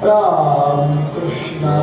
राम कृष्ण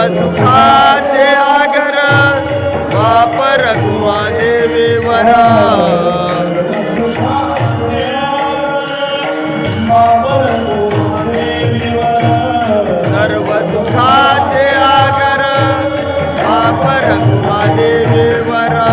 सुखाचे आगर वापर तुमा देवीवरा सर्व सुखाचे आगर वापर तुमा देवीवरा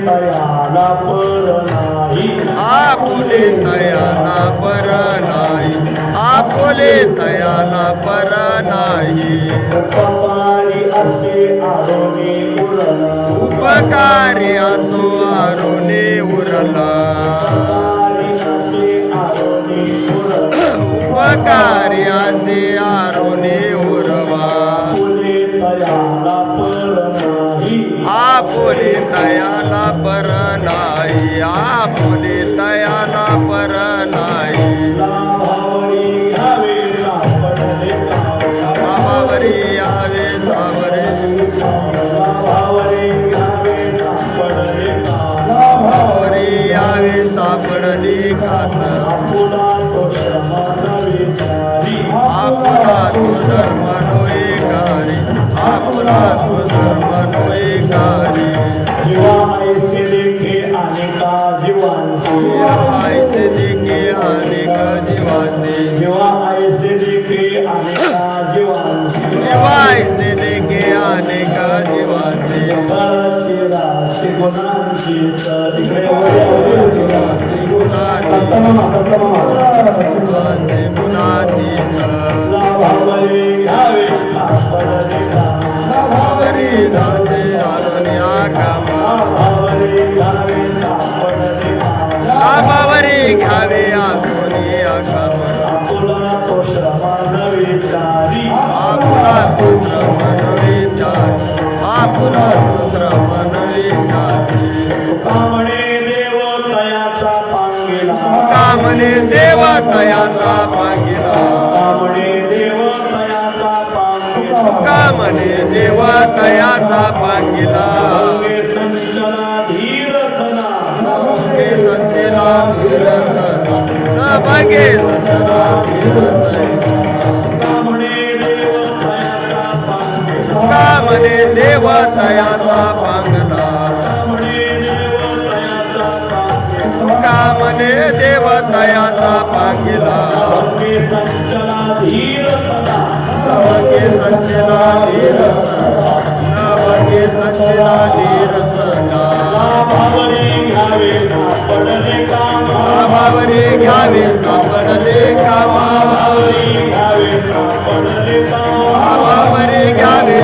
तयाला पर नाही आपुले तयाला पर नाही आपुले तयाला पर नाही उपकारी असे आरोने उरला उपकारी असो आरोने उरला उपकारी असे आरोने उरला उपकारी असे आरोने उरवा फुले तयाला पर नाही आपुले तयाला पर नाही आपुले तयाला पर नाही लाभावरी घ्यावे सापडले बाबावरी यावे सावरे लाभावरी घ्यावे सापडले बाबावरी यावे सापडली कात आपुला तो श्रम विचारी आपुला तो धर्म नोएकारी आपुला तो धर्म नोएकारी जीवा ऐसे देखे अनेका जीवांचे ऐसे देखे अनेक जीवाचे जीवा ऐसे देखे अनेका जीवांचे जीवायचे देखे अनेक जीवाचे कराची राशी गुणांची इकडे गुणाचे गुणातीत लाभावरी घ्यावे सापडले बाबावरी दाते आलोनिया कामा लाभावरी घ्यावे सापडले बाबावरी घ्यावे आलोनिया कामा आपुला तो श्रमान विचारी आपुला तो श्रवण विचार आपुला तो श्रवण विचारी कामणे देव तयाचा पांगिला कामने देव तयाचा पांगिला कामणे देव तयाचा पांगिला कामने देव तयाचा पांगिला भोगे संचला धीर सदा भगे सत्यला धीरसना न भगे सत्यला धीरसना कामणे देव तयाचा पांगिला कामने देव तयाचा पांगला कामणे देव तयाचा पांगिला कामने देव तयाचा पांगिला भोगे संचला धीर सदा भगे सत्यला धीरसना न भगे सत्यला धीरसना लाभावरी घ्यावे सापडले कामा बाबावरी घ्यावे सापडले कामा लाभावरी घ्यावे सापडले कामा बाबावरी घ्यावे